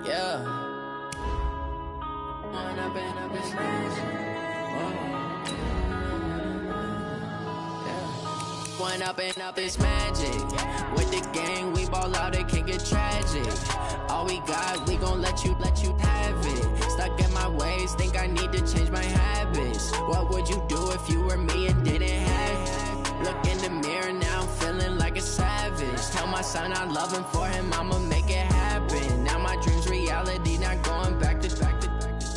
Yeah. One up and up is One up and up is magic. With the gang, we ball out, it can get tragic. All we got, we gon' let you have it. Stuck in my ways, think I need to change my habits. What would you do if you were me and didn't have it? Look in the mirror, now I'm feeling like a savage. Tell my son I love him, for him I'ma make it happen. Now my dream's reality, not going back to.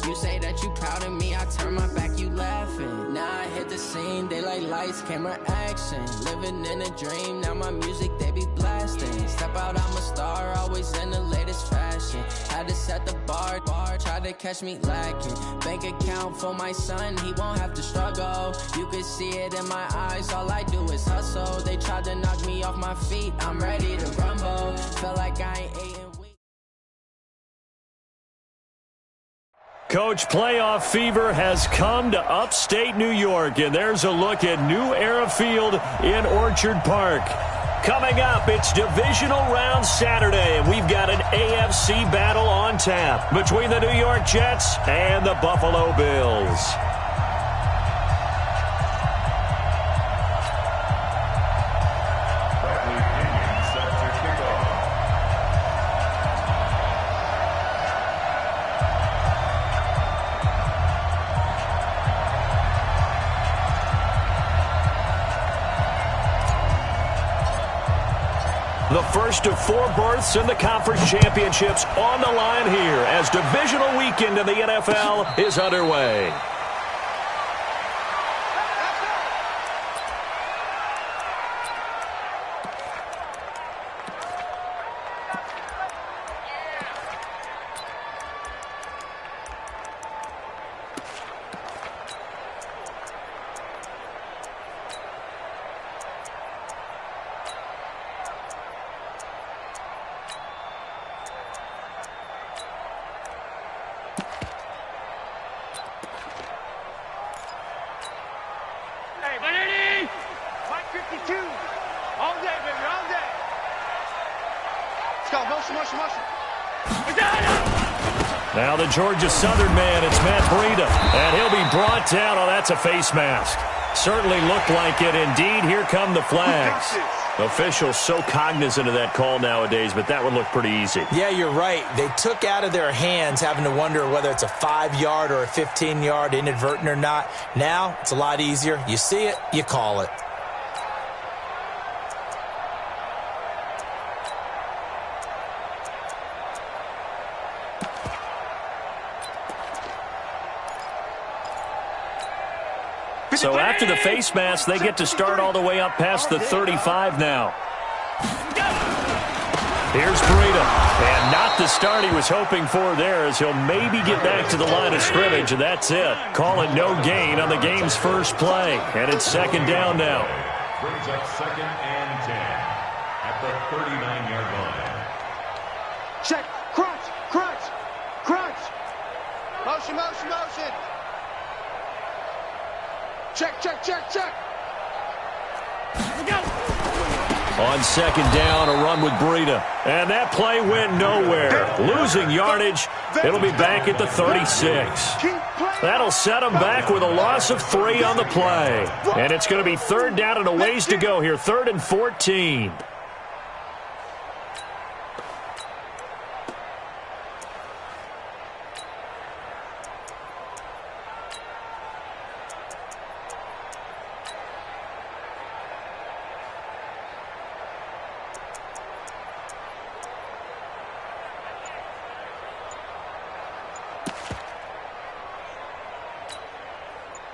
You say that you proud of me, I turn my back, you laughing. Now I hit the scene, they like lights, camera, action. Living in a dream, now my music, they be blasting. Step out, I'm a star, always in the latest fashion. Had to set the bar, try to catch me lacking. Bank account for my son, he won't have to struggle. You can see it in my eyes, all I do is hustle. They tried to knock me off my feet, I'm ready to rumble. Feel like I ain't eating. Coach, playoff fever has come to upstate New York, and there's a look at New Era Field in Orchard Park. Coming up, it's divisional round Saturday, and we've got an AFC battle on tap between the New York Jets and the Buffalo Bills. The first of 4 berths in the conference championships on the line here as divisional weekend in the NFL is underway. Now the Georgia Southern man, it's Matt Breida, and he'll be brought down. Oh, that's a face mask. Certainly looked like it. Indeed, here come the flags. Officials so cognizant of that call nowadays, but that one looked pretty easy. Yeah, you're right. They took out of their hands having to wonder whether it's a 5-yard or a 15-yard, inadvertent or not. Now, it's a lot easier. You see it, you call it. So after the face mask, they get to start all the way up past the 35 now. Here's Breida, and not the start he was hoping for there, as he'll maybe get back to the line of scrimmage, and that's it. Call it no gain on the game's first play, and it's second down now. Brings up 2nd and 10 at the 39-yard line. Check, crunch, crunch, crunch. Motion, motion, motion. Check, check, check, check. On second down, a run with Breida. And that play went nowhere. Losing yardage. It'll be back at the 36. That'll set them back with a loss of 3 on the play. And it's going to be 3rd down and a ways to go here. 3rd and 14.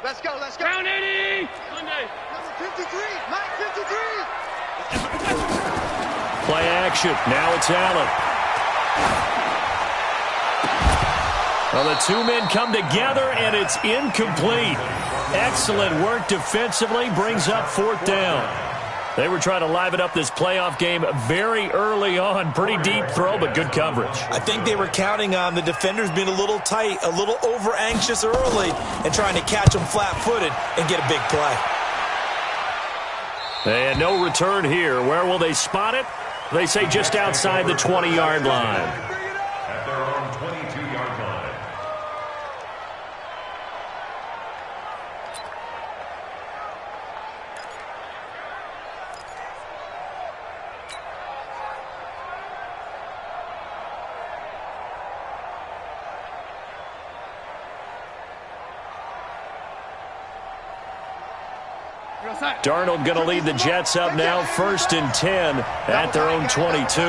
Let's go, let's go. Down 80. Sunday. Number 53, Mike 53. Play action. Now it's Allen. Well, the 2 men come together, and it's incomplete. Excellent work defensively. Brings up 4th down. They were trying to liven up this playoff game very early on. Pretty deep throw, but good coverage. I think they were counting on the defenders being a little tight, a little over-anxious early, and trying to catch them flat-footed and get a big play. And no return here. Where will they spot it? They say just outside the 20-yard line. At their own Darnold going to lead the Jets up now, 1st and 10 at their own 22.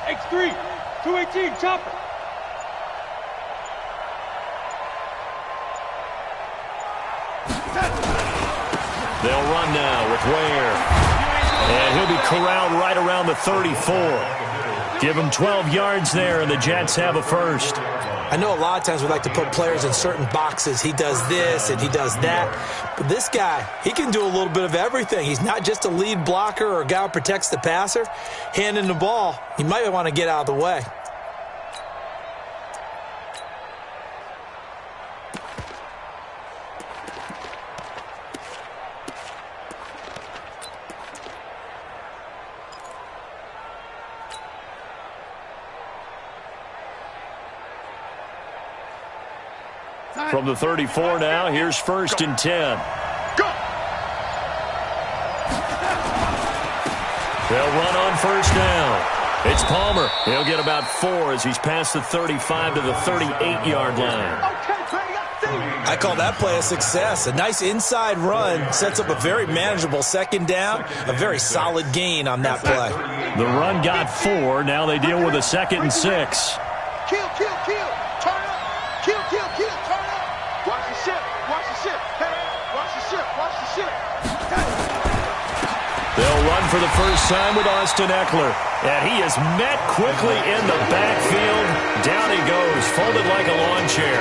X3, 218, chopper. They'll run now with Ware. And he'll be corralled right around the 34. Give him 12 yards there, and the Jets have a first. I know a lot of times we like to put players in certain boxes. He does this and he does that. But this guy, he can do a little bit of everything. He's not just a lead blocker or a guy who protects the passer. Handing the ball, you might want to get out of the way. From the 34 now, here's 1st and 10. Go! They'll run on 1st down. It's Palmer. He'll get about 4 as he's past the 35 to the 38-yard line. I call that play a success. A nice inside run sets up a very manageable 2nd down, a very solid gain on that play. The run got 4. Now they deal with a 2nd and 6. Kill, kill, kill. Turn up. Kill, kill, kill. Turn up. Watch the ship. Watch the ship. Hey, watch the ship. Watch the ship. They'll run for the first time with Austin Eckler. And he is met quickly in the backfield. Down he goes, folded like a lawn chair.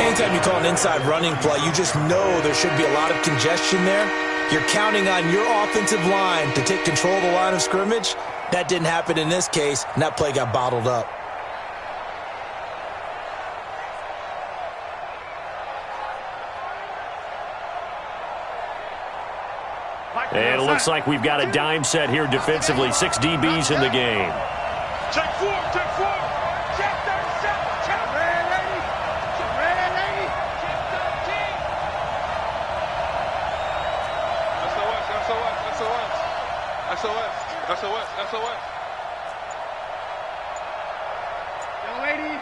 Anytime you call an inside running play, you just know there should be a lot of congestion there. You're counting on your offensive line to take control of the line of scrimmage. That didn't happen in this case, and that play got bottled up. And it looks like we've got a dime set here defensively. 6 DBs in the game. Check 4, check 4. Check 37. Check red 80. Check red 80. Check 13. SOS, SOS, SOS. SOS, SOS, SOS. Young lady.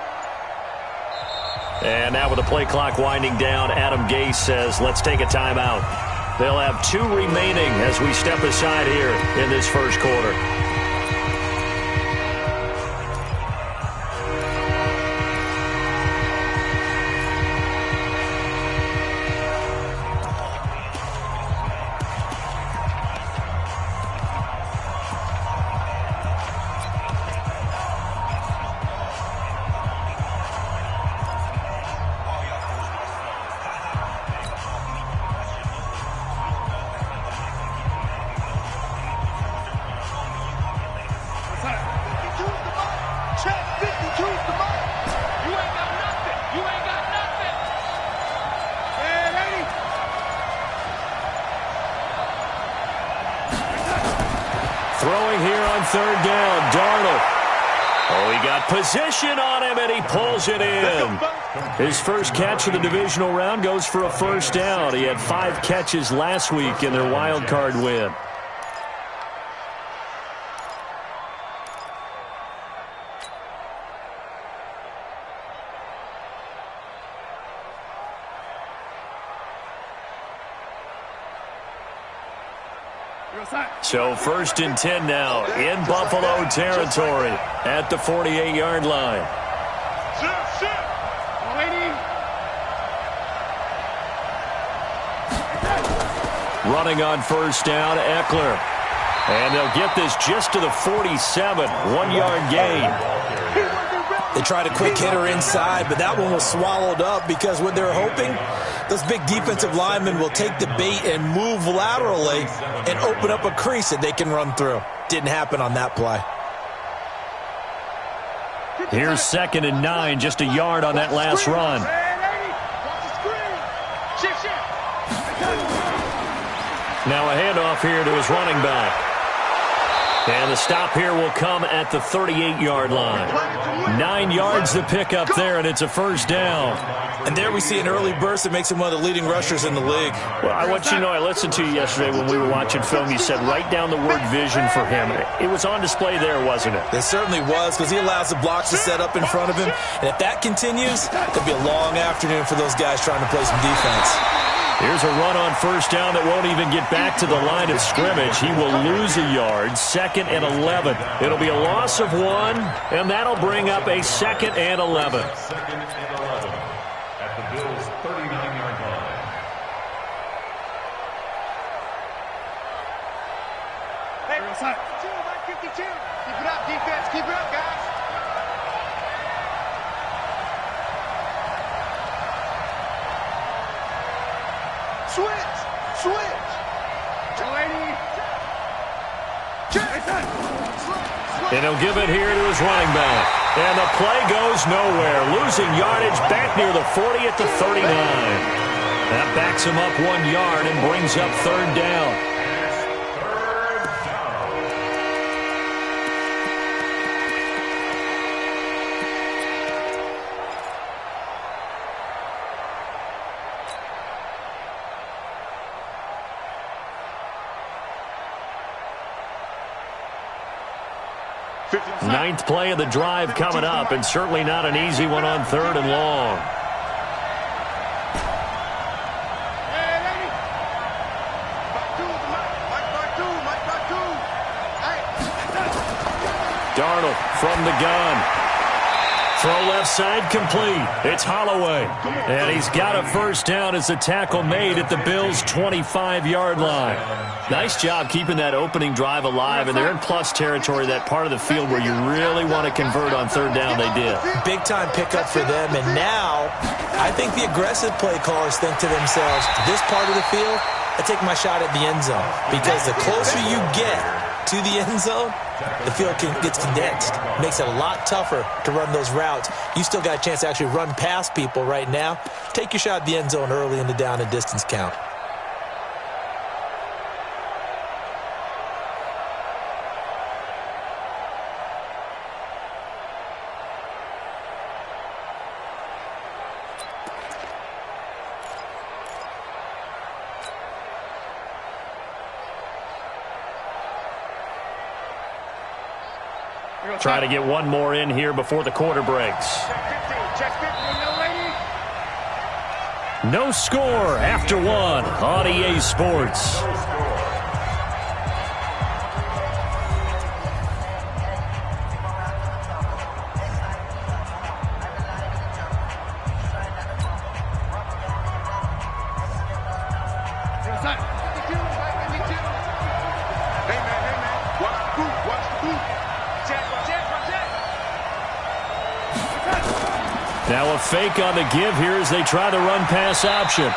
And now with the play clock winding down, Adam Gase says, let's take a timeout. They'll have 2 remaining as we step aside here in this first quarter. Throwing here on 3rd down, Darnold. Oh, he got position on him, and he pulls it in. His first catch of the divisional round goes for a 1st down. He had 5 catches last week in their wild card win. So 1st and 10 now in Buffalo territory at the 48-yard line. Running on 1st down, Eckler. And they'll get this just to the 47, 1-yard gain. They tried a quick hitter inside, but that one was swallowed up because what they're hoping, those big defensive linemen will take the bait and move laterally and open up a crease that they can run through. Didn't happen on that play. Here's 2nd and 9, just a yard on that last run. Now a handoff here to his running back. And the stop here will come at the 38-yard line. 9 yards to pick up there, and it's a 1st down. And there we see an early burst that makes him one of the leading rushers in the league. Well, I want you to know, I listened to you yesterday when we were watching film. You said write down the word vision for him. It was on display there, wasn't it? It certainly was, because he allows the blocks to set up in front of him. And if that continues, it'll be a long afternoon for those guys trying to play some defense. Here's a run on first down that won't even get back to the line of scrimmage. He will lose a yard, 2nd and 11. It'll be a loss of 1, and that'll bring up a 2nd and 11. 2nd and 11 at the Bills' 39-yard line. Hey, 52. Keep it up, defense. Keep it up, guys. Switch. Delaney. And he'll give it here to his running back. And the play goes nowhere. Losing yardage back near the 40 at the 39. That backs him up 1 yard and brings up 3rd down. Ninth play of the drive coming up, and certainly not an easy one on 3rd and long. Darnold from the gun. Throw left side complete. It's Holloway. And he's got a first down as the tackle made at the Bills' 25-yard line. Nice job keeping that opening drive alive, and they're in plus territory, that part of the field where you really want to convert on 3rd down. They did. Big-time pickup for them, and now I think the aggressive play callers think to themselves, this part of the field, I take my shot at the end zone, because the closer you get to the end zone, the field gets condensed. Makes it a lot tougher to run those routes. You still got a chance to actually run past people right now. Take your shot at the end zone early in the down and distance count. Try to get one more in here before the quarter breaks. No score after 1 on EA Sports. Now a fake on the give here as they try the run-pass option.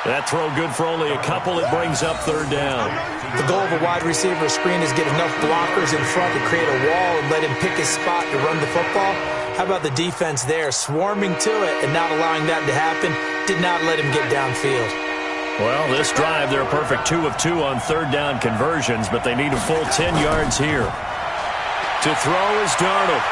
That throw good for only a couple. It brings up 3rd down. The goal of a wide receiver screen is get enough blockers in front to create a wall and let him pick his spot to run the football. How about the defense there, swarming to it and not allowing that to happen? Did not let him get downfield. Well, this drive, they're a perfect 2 of 2 on 3rd down conversions, but they need a full 10 yards here. To throw is Darnold.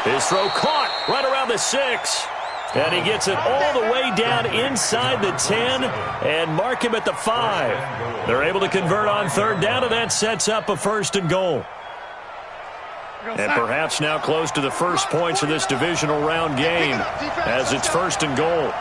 His throw caught right around the 6. And he gets it all the way down inside the 10 and mark him at the 5. They're able to convert on 3rd down, and that sets up a 1st and goal. And perhaps now close to the first points of this divisional round game as it's 1st and goal.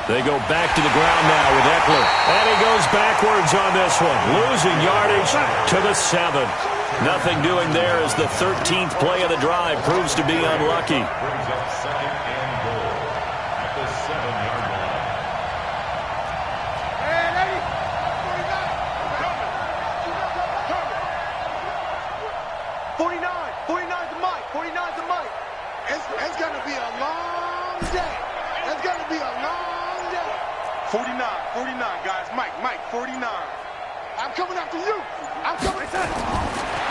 They go back to the ground now with Eckler. And he goes backwards on this one. Losing yardage to the 7. Nothing doing there as the 13th play of the drive proves to be unlucky. Brings up 2nd and goal at the 7-yard line. 49's the mic. 49's the mic. It's going to be a long day. It's going to be a long day. 49, guys. Mike, 49. I'm coming after you. I'm coming after you.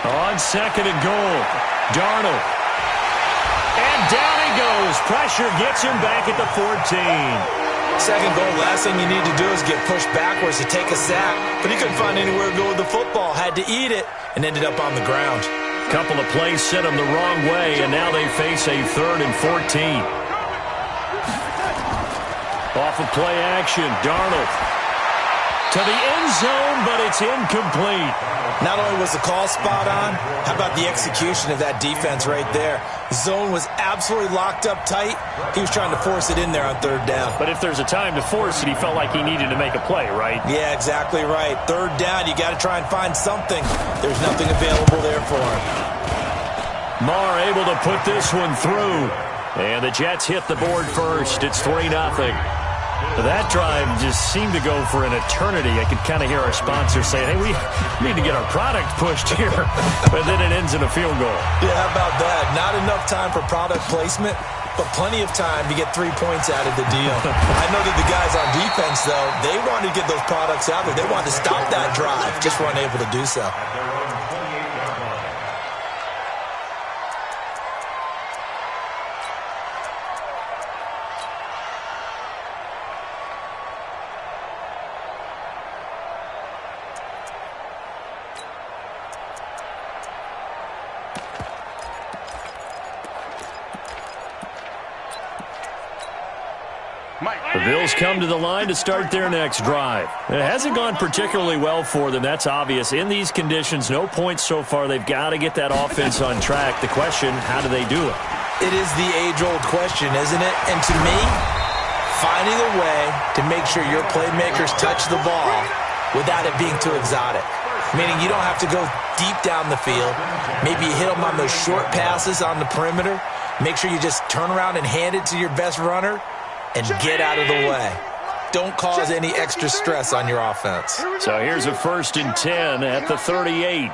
On 2nd and goal, Darnold. And down he goes. Pressure gets him back at the 14. Second goal, last thing you need to do is get pushed backwards to take a sack. But he couldn't find anywhere to go with the football. Had to eat it and ended up on the ground. Couple of plays sent them the wrong way, and now they face a 3rd and 14. Off of play action, Darnold to the end zone, but it's incomplete. Not only was the call spot on, how about the execution of that defense right there? The zone was absolutely locked up tight. He was trying to force it in there on 3rd down. But if there's a time to force it, he felt like he needed to make a play, right? Yeah, exactly right. 3rd down, you got to try and find something. There's nothing available there for him. Marr able to put this one through. And the Jets hit the board first. It's 3-0. That drive just seemed to go for an eternity. I could kind of hear our sponsor saying, hey, we need to get our product pushed here. But then it ends in a field goal. Yeah, how about that? Not enough time for product placement, but plenty of time to get 3 points out of the deal. I know that the guys on defense, though, they wanted to get those products out there. They wanted to stop that drive, just weren't able to do so. The Bills come to the line to start their next drive. It hasn't gone particularly well for them. That's obvious. In these conditions, no points so far. They've got to get that offense on track. The question, how do they do it? It is the age-old question, isn't it? And to me, finding a way to make sure your playmakers touch the ball without it being too exotic. Meaning you don't have to go deep down the field. Maybe you hit them on those short passes on the perimeter. Make sure you just turn around and hand it to your best runner and get out of the way. Don't cause any extra stress on your offense. So here's a 1st and 10 at the 38.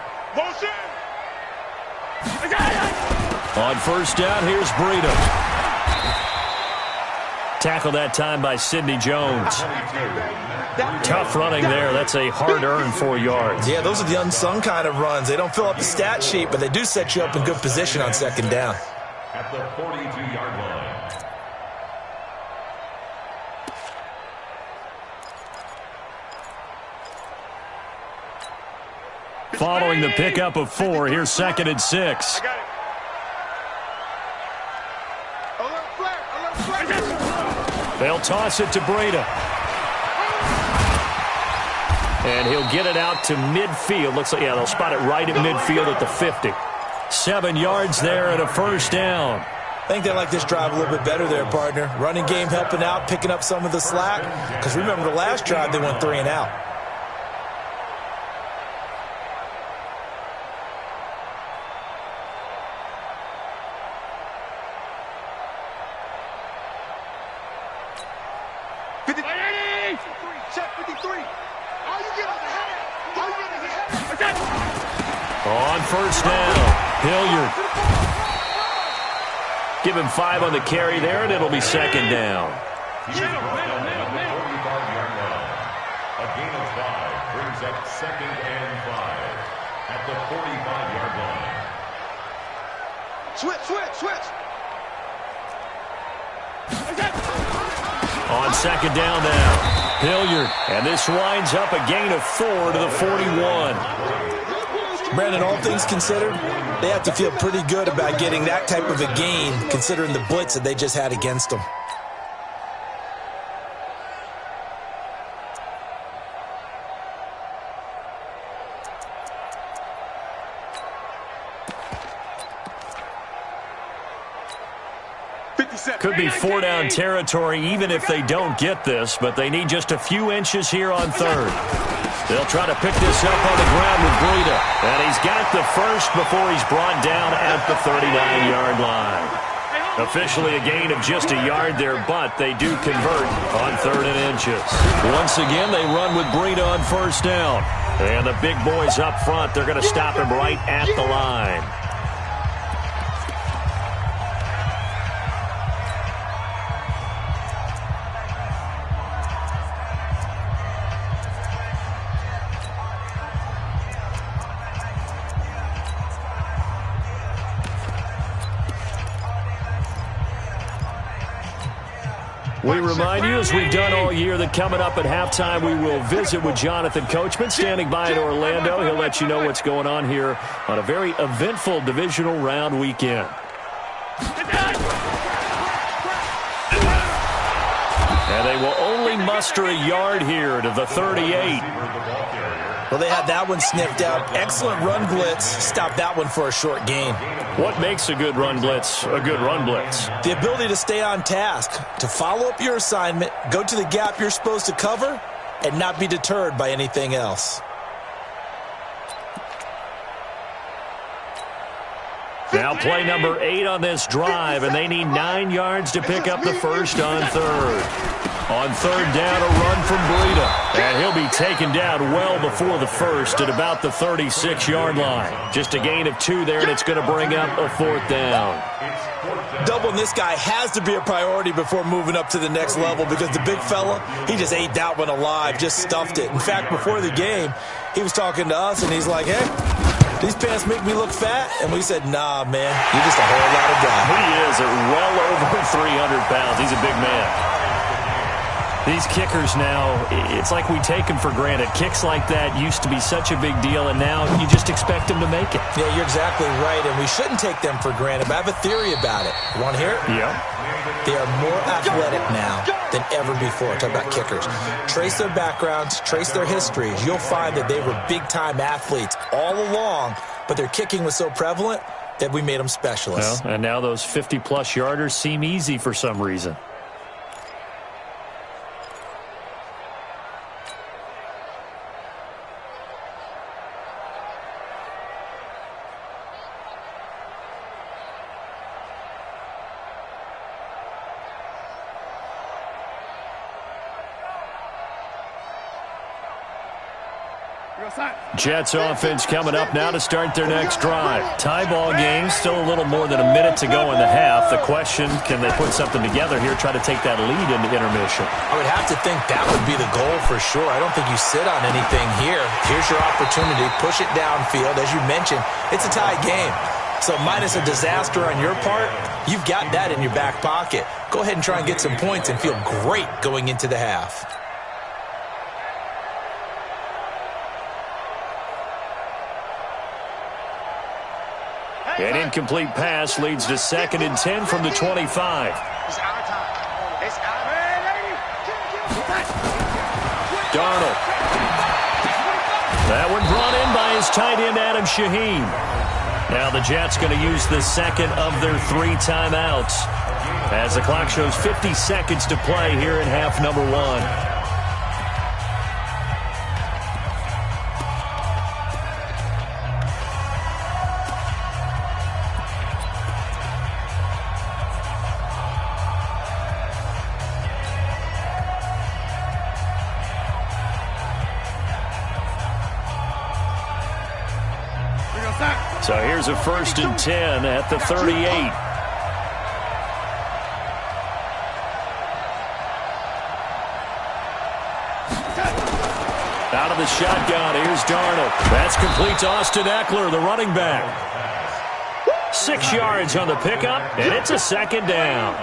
On 1st down, here's Breida. Tackled that time by Sidney Jones. Tough running there. That's a hard-earned 4 yards. Yeah, those are the unsung kind of runs. They don't fill up the stat sheet, but they do set you up in good position on 2nd down. At the 42-yard line. Following the pickup of 4, here's 2nd and 6. They'll toss it to Breida. And he'll get it out to midfield. Looks like, yeah, they'll spot it right at midfield at the 50. 7 yards there and a 1st down. I think they like this drive a little bit better there, partner. Running game helping out, picking up some of the slack. Because remember the last drive, they went 3 and out. On 1st down, Hilliard. Give him 5 on the carry there, and it'll be 2nd down. A gain of 5 brings up 2nd and 5 at the 45-yard line. Switch. On 2nd down now, Hilliard. And this winds up a gain of 4 to the 41. Brandon, all things considered, they have to feel pretty good about getting that type of a gain, considering the blitz that they just had against them. Could be 4-down territory even if they don't get this, but they need just a few inches here on 3rd. They'll try to pick this up on the ground with Breida. And he's got the first before he's brought down at the 39-yard line. Officially a gain of just a yard there, but they do convert on 3rd and inches. Once again, they run with Breida on 1st down. And the big boys up front, they're going to stop him right at the line. We remind you, as we've done all year, that coming up at halftime, we will visit with Jonathan Coachman, standing by in Orlando. He'll let you know what's going on here on a very eventful divisional round weekend. And they will only muster a yard here to the 38. Well, they had that one sniffed out. Excellent run blitz. Stopped that one for a short gain. What makes a good run blitz a good run blitz? The ability to stay on task, to follow up your assignment, go to the gap you're supposed to cover, and not be deterred by anything else. Now play number 8 on this drive, and they need 9 yards to pick up the first on third. On third down, a run from Breida. And he'll be taken down well before the first at about the 36-yard line. Just a gain of 2 there, and it's going to bring up a fourth down. Doubling this guy has to be a priority before moving up to the next level, because the big fella, he just ate that one alive, just stuffed it. In fact, before the game, he was talking to us, and he's like, hey, these pants make me look fat? And we said, nah, man, you're just a whole lot of guy. He is at well over 300 pounds. He's a big man. These kickers now, it's like we take them for granted. Kicks like that used to be such a big deal, and now you just expect them to make it. Yeah, you're exactly right, and we shouldn't take them for granted, but I have a theory about it. You want to hear it? Yeah. They are more athletic now than ever before. Talk about kickers. Trace their backgrounds, trace their histories. You'll find that they were big-time athletes all along, but their kicking was so prevalent that we made them specialists. Well, and now those 50-plus yarders seem easy for some reason. Jets offense coming up now to start their next drive. Tie ball game, still a little more than a minute to go in the half. The question, can they put something together here, try to take that lead into intermission? I would have to think that would be the goal for sure. I don't think you sit on anything here. Here's your opportunity. Push it downfield. As you mentioned, it's a tie game. So minus a disaster on your part, you've got that in your back pocket. Go ahead and try and get some points and feel great going into the half. An incomplete pass leads to 2nd and 10 from the 25. It's our time. It's our Darnold. That one brought in by his tight end, Adam Shaheen. Now the Jets going to use the second of their 3 timeouts as the clock shows 50 seconds to play here in half number 1. So here's a 1st and 10 at the 38. Out of the shotgun, here's Darnold. That's complete to Austin Eckler, the running back. 6 yards on the pickup, and it's a 2nd down.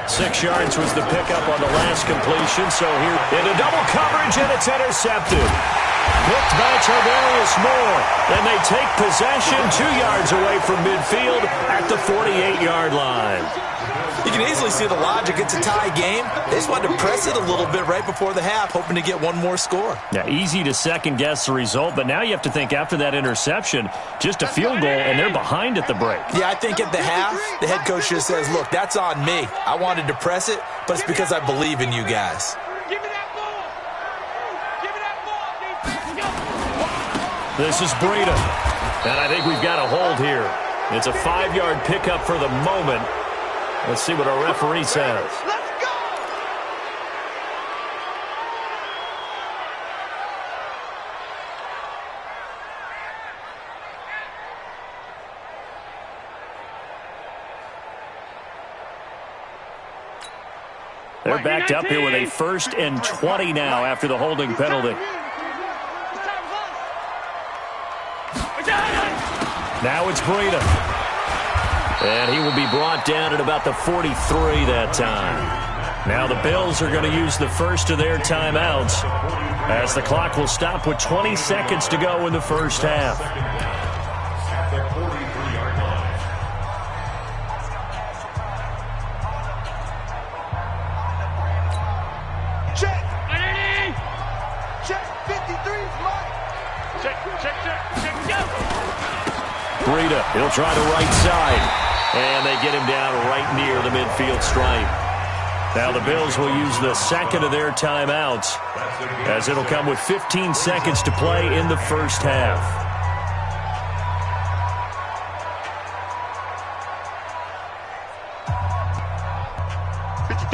6 yards was the pickup on the last completion, so here into double coverage, and it's intercepted. Picked by Tavarius Moore. Then they take possession 2 yards away from midfield at the 48-yard line. You can easily see the logic. It's a tie game. They just wanted to press it a little bit right before the half, hoping to get one more score. Yeah, easy to second-guess the result, but now you have to think after that interception, just a field goal, and they're behind at the break. Yeah, I think at the half, the head coach just says, look, that's on me. I wanted to press it, but it's because I believe in you guys. This is Breida, and I think we've got a hold here. It's a 5-yard pickup for the moment. Let's see what our referee says. Let's go! They're backed up here with a 1st and 20 now after the holding penalty. Now it's Breida. And he will be brought down at about the 43 that time. Now the Bills are going to use the first of their timeouts as the clock will stop with 20 seconds to go in the first half. At the 43-yard line. Check. Check. 53's Mike. Check, go. Breida, he'll try the right side. And they get him down right near the midfield stripe. Now the Bills will use the second of their timeouts as it'll come with 15 seconds to play in the first half.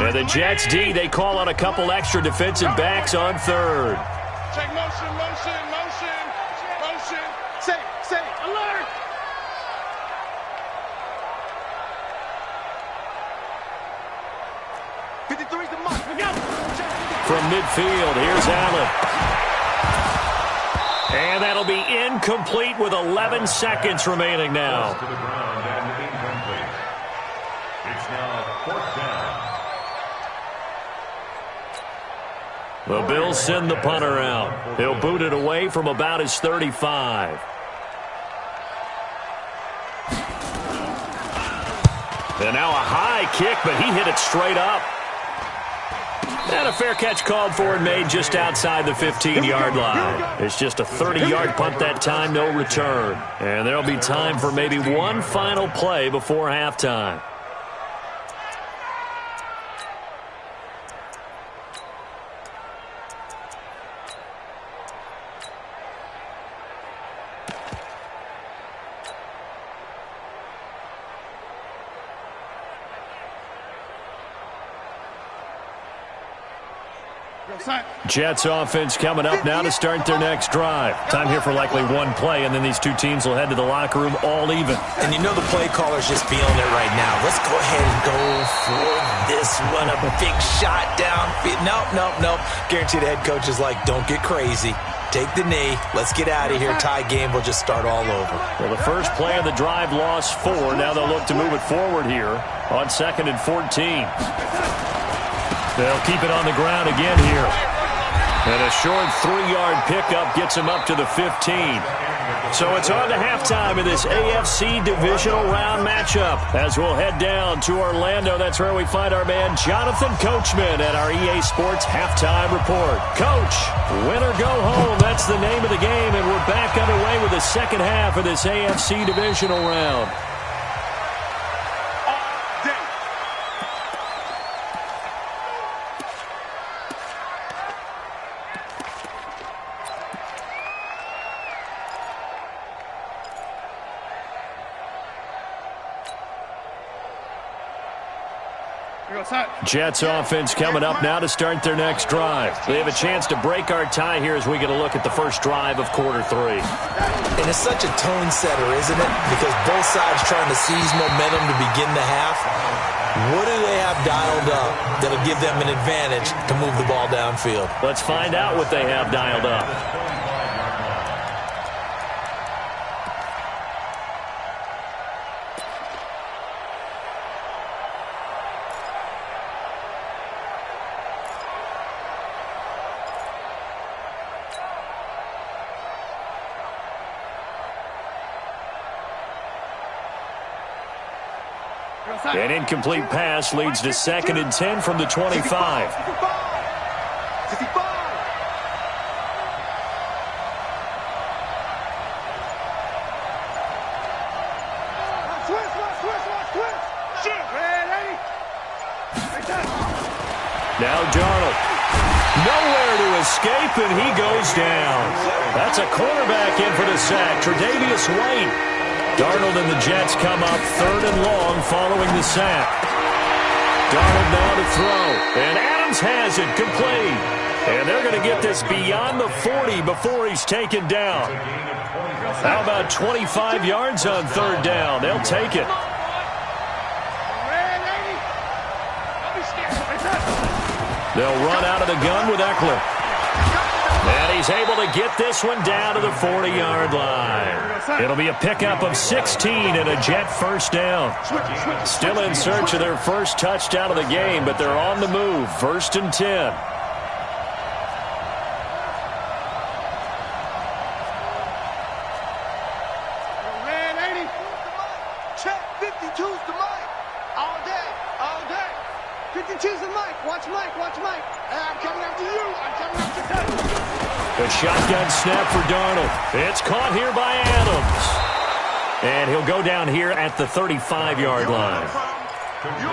And the Jets D, they call on a couple extra defensive backs on third. Check motion. Say, alert. From midfield, here's Allen. And that'll be incomplete with 11 seconds remaining now. To the ground and incomplete. It's now fourth down. The Bills send the punter out. He'll boot it away from about his 35. And now a high kick, but he hit it straight up. And a fair catch called for and made just outside the 15-yard line. It's just a 30-yard punt that time, no return. And there'll be time for maybe one final play before halftime. Jets offense coming up now to start their next drive. Time here for likely one play, and then these two teams will head to the locker room all even. And you know the play caller's just feeling it right now. Let's go ahead and go for this one. A big shot down. Nope. Guaranteed the head coach is like, don't get crazy. Take the knee. Let's get out of here. Tie game. We'll just start all over. Well, the first play of the drive lost 4. Now they'll look to move it forward here on 2nd and 14. They'll keep it on the ground again here. And a short 3-yard pickup gets him up to the 15. So it's on to halftime in this AFC divisional round matchup. As we'll head down to Orlando, that's where we find our man Jonathan Coachman at our EA Sports Halftime Report. Coach, win or go home, that's the name of the game, and we're back underway with the second half of this AFC divisional round. Jets offense coming up now to start their next drive. They have a chance to break our tie here as we get a look at the first drive of quarter 3. And it's such a tone setter, isn't it? Because both sides trying to seize momentum to begin the half. What do they have dialed up that'll give them an advantage to move the ball downfield? Let's find out what they have dialed up. An incomplete pass leads to 2nd and 10 from the 25. Now Darnold. Nowhere to escape, and he goes down. That's a cornerback in for the sack, Tre'Davious White. Darnold and the Jets come up 3rd and long following the sack. Darnold now to throw, and Adams has it complete. And they're going to get this beyond the 40 before he's taken down. How about 25 yards on 3rd down? They'll take it. They'll run out of the gun with Eckler. And he's able to get this one down to the 40-yard line. It'll be a pickup of 16 and a Jet first down. Still in search of their first touchdown of the game, but they're on the move. 1st and 10. The shotgun snap for Darnold. It's caught here by Adams. And he'll go down here at the 35-yard line.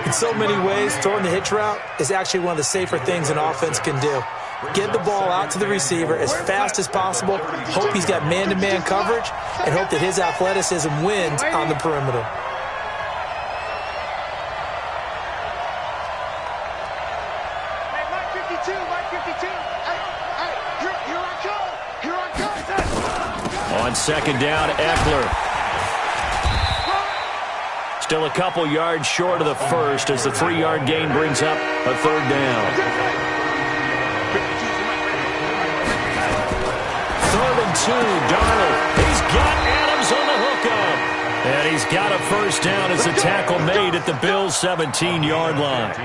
In so many ways, throwing the hitch route is actually one of the safer things an offense can do. Get the ball out to the receiver as fast as possible, hope he's got man-to-man coverage, and hope that his athleticism wins on the perimeter. On 2nd down, Eckler. Still a couple yards short of the first as the 3-yard gain brings up a 3rd down. 3rd and 2, Darnold. He's got Adams on the hookup. And he's got a first down as the tackle made at the Bills' 17-yard line.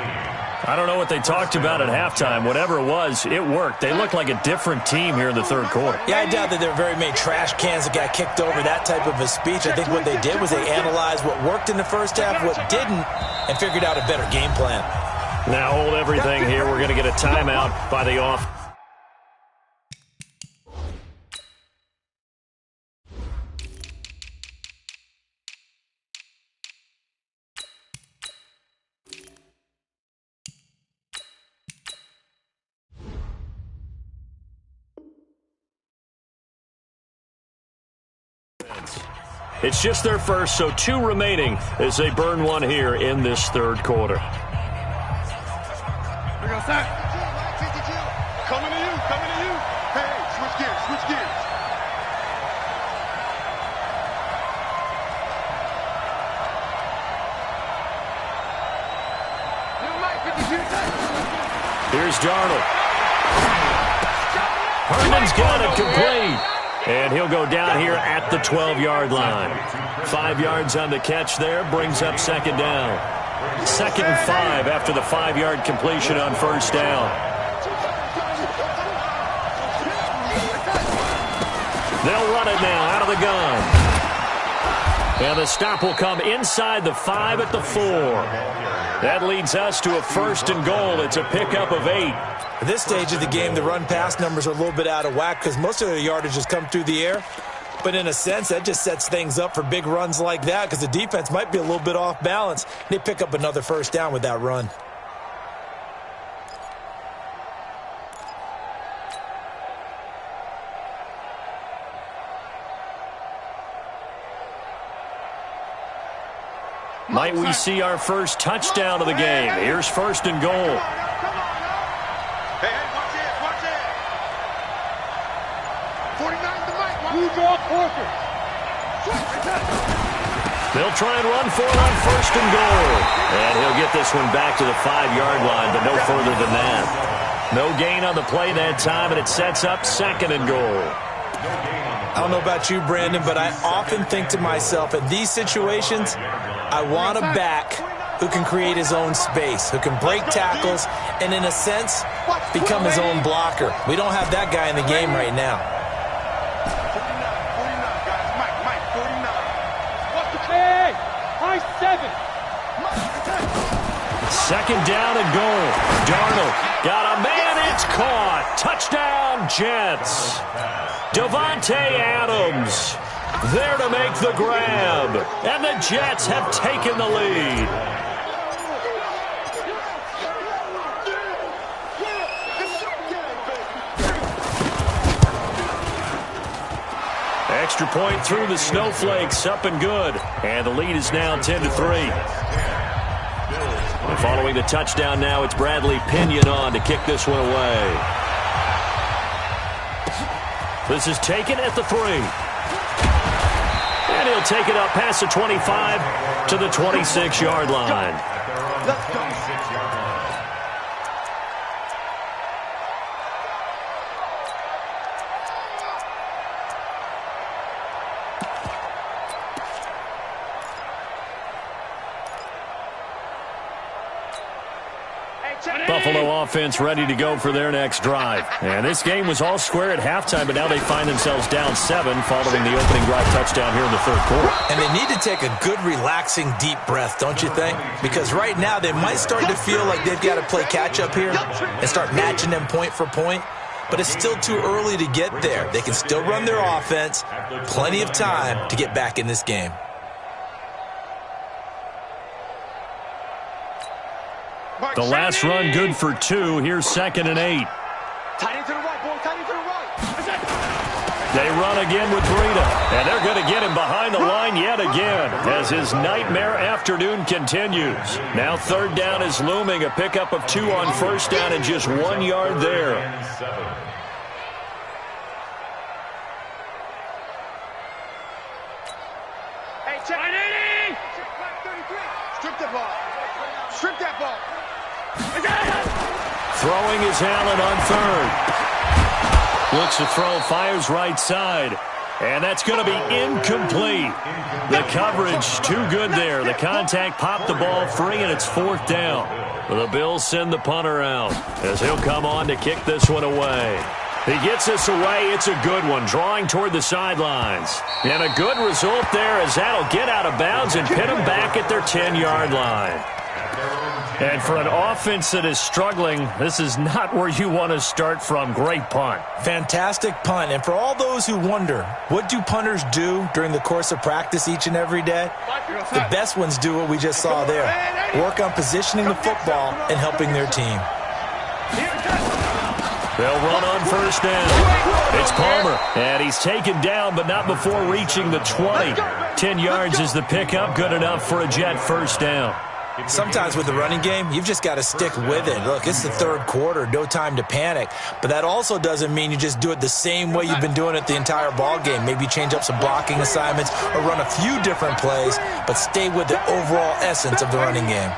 I don't know what they talked about at halftime. Whatever it was, it worked. They looked like a different team here in the 3rd quarter. Yeah, I doubt that there were very many trash cans that got kicked over, that type of a speech. I think what they did was they analyzed what worked in the first half, what didn't, and figured out a better game plan. Now hold everything here. We're going to get a timeout by the off. It's just their first, so 2 remaining as they burn one here in this 3rd quarter. Here we go, Zach. Coming to you, coming to you. Hey, switch gears, switch gears. Here's Darnold. Herndon's got it complete. And he'll go down here at the 12-yard line. 5 yards on the catch there, brings up 2nd down. 2nd and 5 after the 5-yard completion on 1st down. They'll run it now out of the gun. And the stop will come inside the 5 at the 4. That leads us to a 1st and goal. It's a pickup of 8. At this stage of the game, the run-pass numbers are a little bit out of whack because most of the yardage has come through the air. But in a sense, that just sets things up for big runs like that because the defense might be a little bit off balance. They pick up another 1st down with that run. Might we see our first touchdown of the game? Here's 1st and goal. Hey, watch it, watch it. 49's the mic. They'll try and run for it on 1st and goal. And he'll get this one back to the 5-yard line, but no further than that. No gain on the play that time, and it sets up 2nd and goal. I don't know about you, Brandon, but I often think to myself, in these situations, I want a back who can create his own space, who can break tackles, and in a sense, become his own blocker. We don't have that guy in the game right now. 49, guys. Mike, 49. What's the Hey, high 7. 2nd down and goal. Darnold got a man. It's caught. Touchdown, Jets. Davante Adams there to make the grab. And the Jets have taken the lead. Extra point through the snowflakes, up and good. And the lead is now 10-3. And following the touchdown now, it's Bradley Pinion on to kick this one away. This is taken at the 3. And he'll take it up past the 25 to the 26-yard line. Let's go. Buffalo offense ready to go for their next drive. And this game was all square at halftime, but now they find themselves down 7 following the opening drive touchdown here in the third quarter. And they need to take a good, relaxing, deep breath, don't you think? Because right now they might start to feel like they've got to play catch-up here and start matching them point for point. But it's still too early to get there. They can still run their offense. Plenty of time to get back in this game. The last run good for 2. Here's 2nd and 8. Tight end to the right, boy. Tight end to the right. They run again with Breida. And they're going to get him behind the line yet again as his nightmare afternoon continues. Now 3rd down is looming. A pickup of 2 on 1st down and just 1 yard there. Hey, check. Strip the ball. Strip that ball. Throwing is Allen on 3rd. Looks to throw, fires right side. And that's going to be incomplete. The coverage too good there. The contact popped the ball free, and it's 4th down. The Bills send the punter out as he'll come on to kick this one away. He gets this away. It's a good one, drawing toward the sidelines. And a good result there as that'll get out of bounds and pin them back at their 10-yard line. And for an offense that is struggling, this is not where you want to start from. Great punt. Fantastic punt. And for all those who wonder, what do punters do during the course of practice each and every day? The best ones do what we just saw there. Work on positioning the football and helping their team. They'll run on 1st down. It's Palmer, and he's taken down, but not before reaching the 20. 10 yards is the pickup, good enough for a Jet 1st down. Sometimes with the running game, you've just got to stick with it. Look, it's the 3rd quarter, no time to panic. But that also doesn't mean you just do it the same way you've been doing it the entire ball game. Maybe change up some blocking assignments or run a few different plays, but stay with the overall essence of the running game.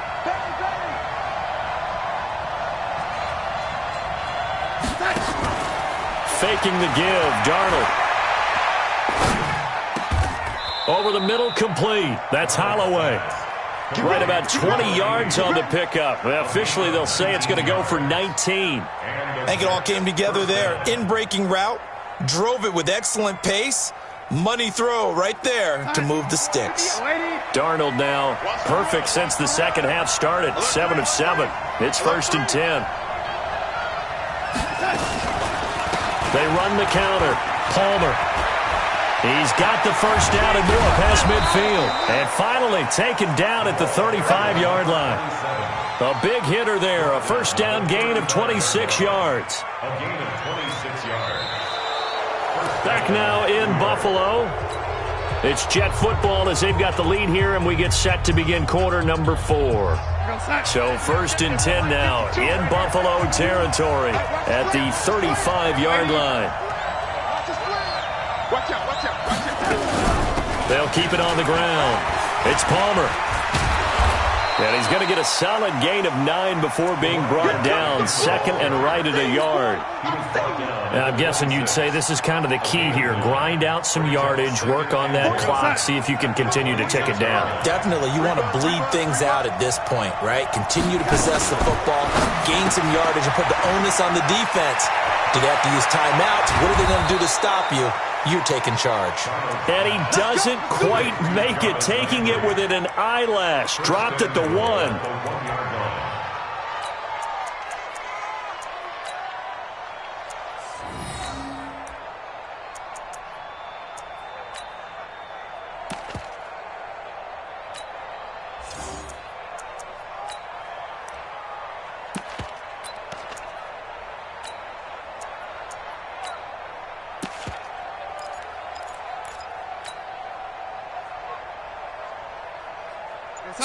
Faking the give, Darnold. Over the middle, complete. That's Holloway. Right about 20 yards on the pickup. Officially, they'll say it's going to go for 19. I think it all came together there. In-breaking route, drove it with excellent pace. Money throw right there to move the sticks. Darnold now perfect since the second half started. 7 of 7. It's 1st and 10. They run the counter. Palmer. He's got the 1st down and more past midfield. And finally taken down at the 35-yard line. A big hitter there. A 1st down gain of 26 yards. A gain of 26 yards. Back now in Buffalo. It's Jet football as they've got the lead here, and we get set to begin quarter number 4. So 1st and 10 now in Buffalo territory at the 35-yard line. Watch out, watch out, watch out. They'll keep it on the ground. It's Palmer. And he's going to get a solid gain of 9 before being brought down. 2nd and right at a yard. And I'm guessing you'd say this is kind of the key here. Grind out some yardage, work on that clock, see if you can continue to tick it down. Definitely, you want to bleed things out at this point, right? Continue to possess the football, gain some yardage, and put the onus on the defense. Do they have to use timeouts? What are they going to do to stop you? You're taking charge. And he doesn't quite make it, taking it within an eyelash. Dropped at the 1.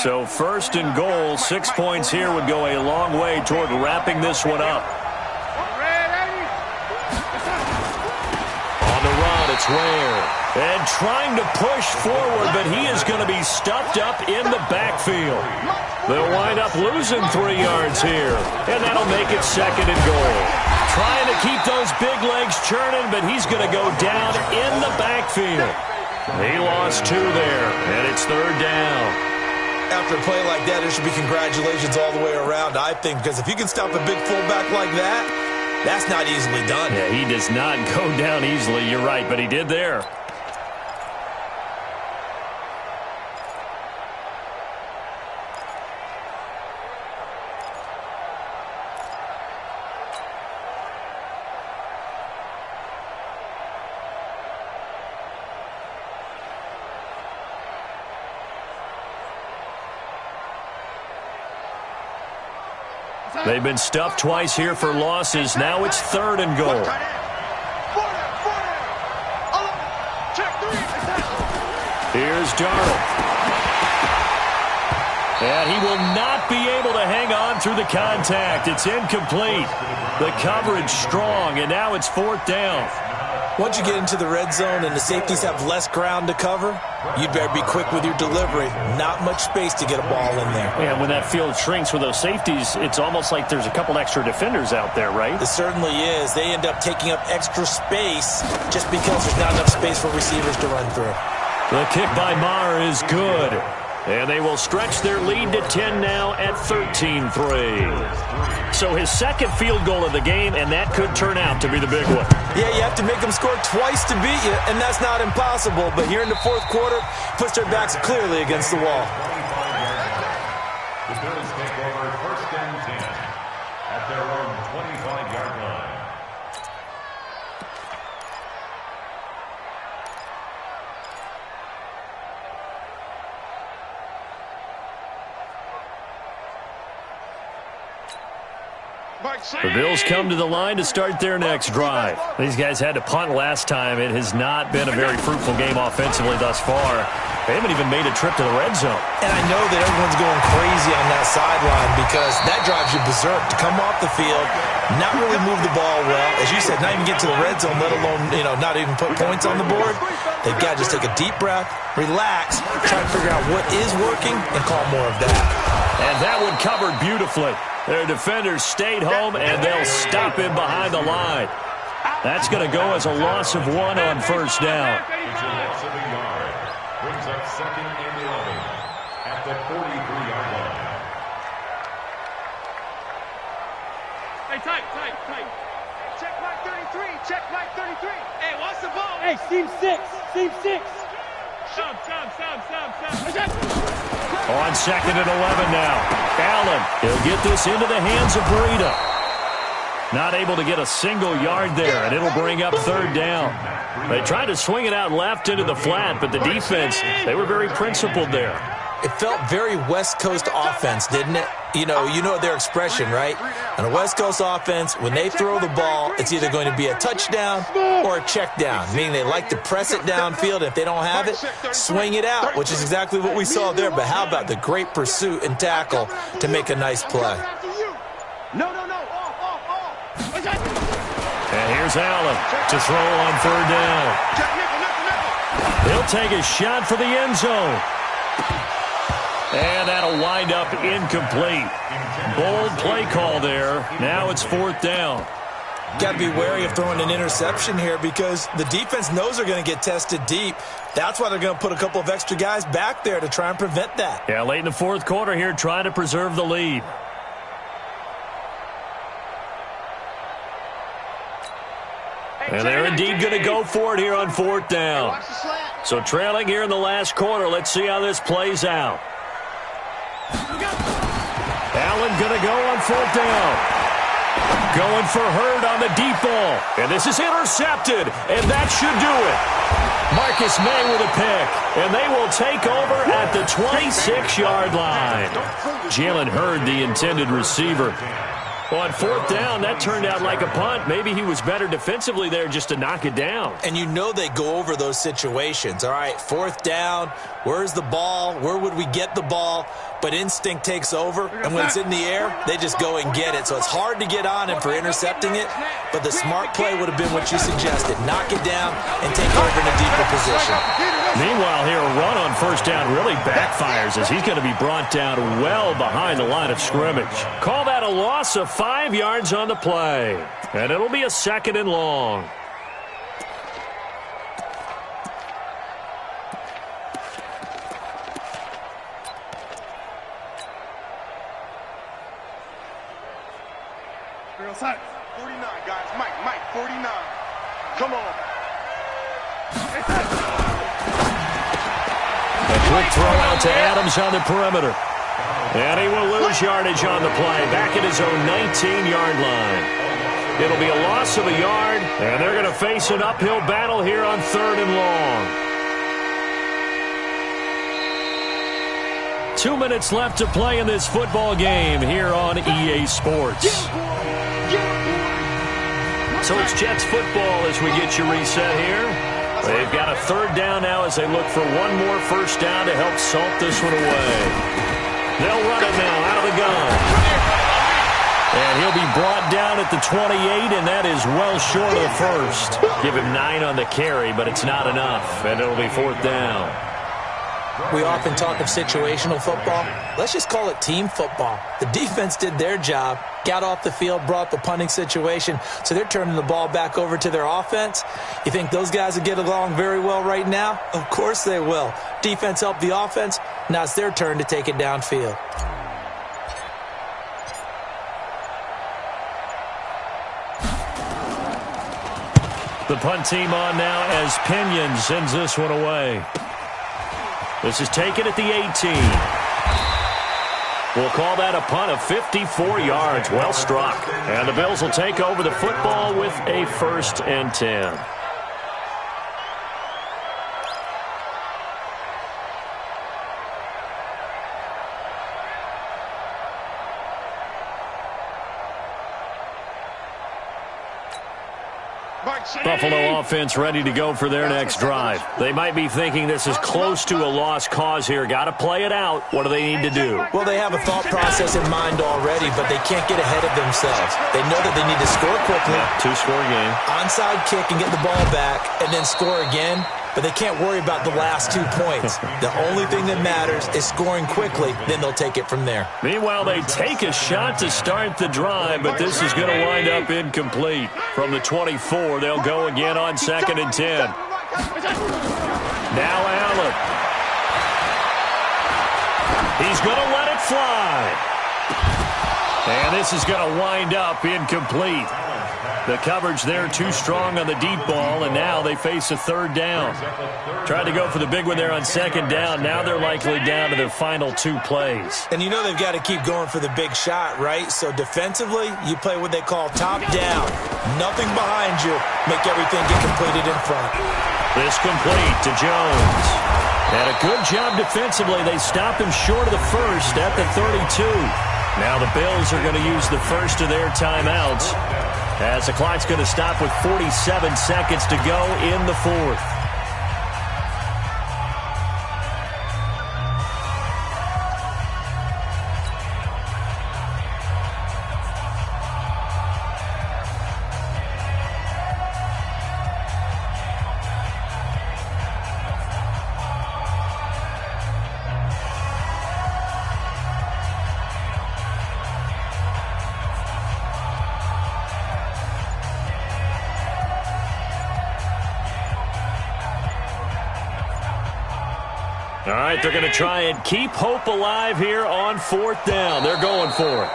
So 1st and goal, 6 points here would go a long way toward wrapping this one up. On the run, it's Ware. And trying to push forward, but he is going to be stuffed up in the backfield. They'll wind up losing 3 yards here, and that'll make it 2nd and goal. Trying to keep those big legs churning, but he's going to go down in the backfield. He lost 2 there, and it's 3rd down. After a play like that, there should be congratulations all the way around, I think, because if you can stop a big fullback like that, that's not easily done. Yeah, he does not go down easily. You're right, but he did there. They've been stuffed twice here for losses. Now it's 3rd and goal. Here's Darnold. And he will not be able to hang on through the contact. It's incomplete. The coverage strong, and now it's 4th down. Once you get into the red zone and the safeties have less ground to cover, you'd better be quick with your delivery. Not much space to get a ball in there. Yeah, when that field shrinks with those safeties, it's almost like there's a couple extra defenders out there, right? It certainly is. They end up taking up extra space just because there's not enough space for receivers to run through. The kick by Maher is good. And they will stretch their lead to 10 now at 13-3. So his second field goal of the game, and that could turn out to be the big one. Yeah, you have to make them score twice to beat you, and that's not impossible. But here in the 4th quarter, puts their backs clearly against the wall. The Bills take over 1st and 10 at their own 25-yard line. The Bills come to the line to start their next drive. These guys had to punt last time. It has not been a very fruitful game offensively thus far. They haven't even made a trip to the red zone. And I know that everyone's going crazy on that sideline because that drives you berserk to come off the field, not really move the ball well. As you said, not even get to the red zone, let alone, not even put points on the board. They've got to just take a deep breath, relax, try to figure out what is working, and call more of that. And that one covered beautifully. Their defenders stayed home, and they'll stop him behind the line. That's going to go as a loss of 1 on 1st down. It's a loss of a yard. Brings up 2nd and 11 at the 43-yard line. Hey, tight. Check mark 33. Check mark 33. Hey, watch the ball. Hey, seam 6. Stop. On 2nd and 11 now. Allen, he'll get this into the hands of Burrito. Not able to get a single yard there, and it'll bring up 3rd down. They tried to swing it out left into the flat, but the defense, they were very principled there. It felt very West Coast offense, didn't it? You know their expression, right? On a West Coast offense, when they throw the ball, it's either going to be a touchdown or a check down, meaning they like to press it downfield. And if they don't have it, swing it out, which is exactly what we saw there. But how about the great pursuit and tackle to make a nice play? No. And here's Allen to throw on 3rd down. He'll take a shot for the end zone. And that'll wind up incomplete. Bold play call there. Now it's 4th down. Got to be wary of throwing an interception here because the defense knows they're going to get tested deep. That's why they're going to put a couple of extra guys back there to try and prevent that. Yeah, late in the 4th quarter here, trying to preserve the lead. And they're indeed going to go for it here on 4th down. So trailing here in the last quarter. Let's see how this plays out. Allen going to go on 4th down. Going for Hurd on the deep ball. And this is intercepted. And that should do it. Marcus May with a pick. And they will take over at the 26-yard line. Jalen Hurd, the intended receiver. On 4th down, that turned out like a punt. Maybe he was better defensively there just to knock it down. And they go over those situations. All right, 4th down, where's the ball? Where would we get the ball? But instinct takes over, and when it's in the air, they just go and get it. So it's hard to get on him for intercepting it, but the smart play would have been what you suggested. Knock it down and take over in a deeper position. Meanwhile, here, a run on 1st down really backfires as he's going to be brought down well behind the line of scrimmage. Call that a loss of 5 yards on the play. And it'll be a 2nd and long. 49, guys. Mike, 49. Come on. A quick throw out to Adams on the perimeter. And he will lose yardage on the play, back at his own 19-yard line. It'll be a loss of a yard, and they're going to face an uphill battle here on 3rd and long. 2 minutes left to play in this football game here on EA Sports. So it's Jets football as we get you reset here. They've got a 3rd down now as they look for one more first down to help salt this one away. They'll run it now out of the gun. And he'll be brought down at the 28, and that is well short of the first. Give him 9 on the carry, but it's not enough, and it'll be 4th down. We often talk of situational football. Let's just call it team football. The defense did their job, got off the field, brought the punting situation, so they're turning the ball back over to their offense. You think those guys will get along very well right now? Of course they will. Defense helped the offense. Now it's their turn to take it downfield. The punt team on now as Pinion sends this one away. This is taken at the 18. We'll call that a punt of 54 yards. Well struck. And the Bills will take over the football with a 1st and 10. Buffalo offense ready to go for their next drive. They might be thinking this is close to a lost cause here. Got to play it out. What do they need to do? Well, they have a thought process in mind already, but they can't get ahead of themselves. They know that they need to score quickly. Yeah, 2-score game. Onside kick and get the ball back and then score again. But they can't worry about the last 2 points. The only thing that matters is scoring quickly. Then they'll take it from there. Meanwhile, they take a shot to start the drive, but this is going to wind up incomplete. From the 24, they'll go again on 2nd and 10. Now Allen. He's going to let it fly. And this is going to wind up incomplete. The coverage there too strong on the deep ball, and now they face a 3rd down. Tried to go for the big one there on 2nd down. Now they're likely down to their final 2 plays. And you know they've got to keep going for the big shot, right? So defensively, you play what they call top down. Nothing behind you. Make everything get completed in front. This complete to Jones. And a good job defensively. They stop him short of the first at the 32. Now the Bills are going to use the first of their timeouts, as the clock's going to stop with 47 seconds to go in the 4th. All right, they're going to try and keep hope alive here on 4th down. They're going for it.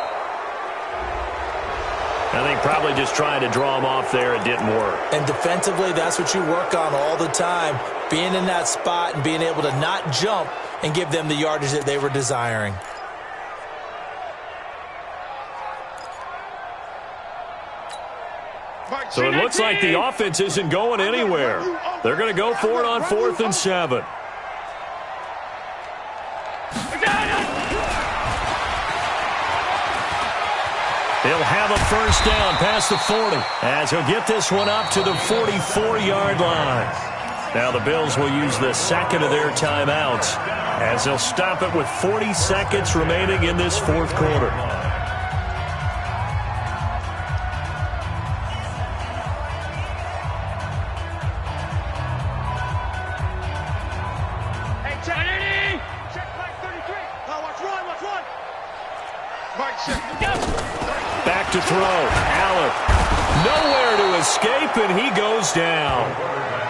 I think probably just trying to draw them off there. It didn't work. And defensively, that's what you work on all the time. Being in that spot and being able to not jump and give them the yardage that they were desiring. So it looks like the offense isn't going anywhere. They're going to go for it on 4th and 7. He'll have a first down past the 40 as he'll get this one up to the 44-yard line. Now the Bills will use the 2nd of their timeouts as they'll stop it with 40 seconds remaining in this 4th quarter. Back to throw. Allen. Nowhere to escape, and he goes down.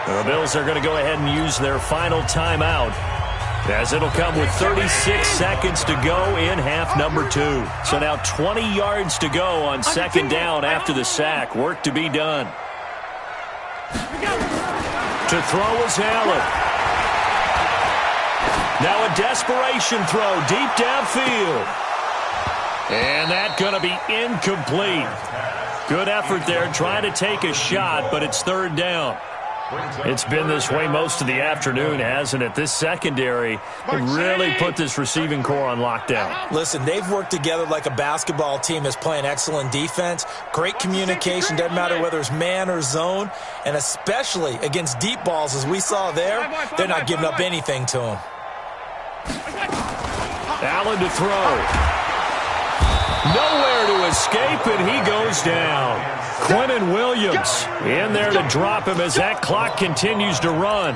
The Bills are going to go ahead and use their final timeout as it'll come with 36 seconds to go in half number 2. So now 20 yards to go on second down after the sack. Work to be done. To throw is Allen. Now a desperation throw deep downfield. And that's going to be incomplete. Good effort there trying to take a shot, but it's third down. It's been this way most of the afternoon, hasn't it? This secondary really put this receiving core on lockdown. Listen, they've worked together like a basketball team that's playing excellent defense. Great communication, doesn't matter whether it's man or zone, and especially against deep balls, as we saw there, they're not giving up anything to them. Allen to throw. Nowhere to escape, and he goes down. Quentin Williams in there to drop him as that clock continues to run.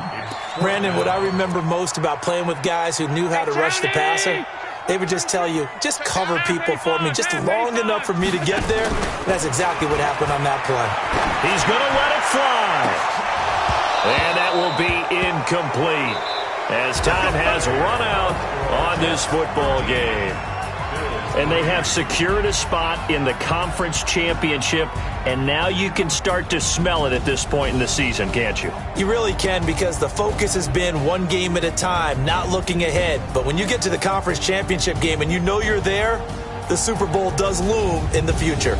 Brandon, what I remember most about playing with guys who knew how to rush the passer, they would just tell you, just cover people for me, just long enough for me to get there. That's exactly what happened on that play. He's going to let it fly. And that will be incomplete as time has run out on this football game. And they have secured a spot in the conference championship, and now you can start to smell it at this point in the season, can't you? You really can, because the focus has been one game at a time, not looking ahead. But when you get to the conference championship game and you know you're there, the Super Bowl does loom in the future.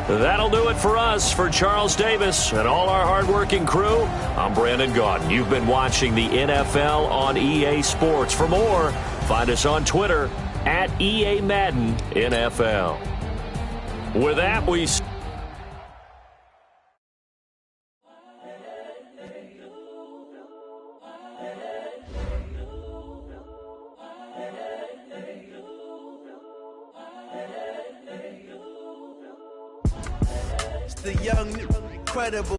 That'll do it for us. For Charles Davis and all our hardworking crew, I'm Brandon Gaudin. You've been watching the NFL on EA Sports. For more, find us on Twitter at EA Madden NFL. With that, we... It's the young, incredible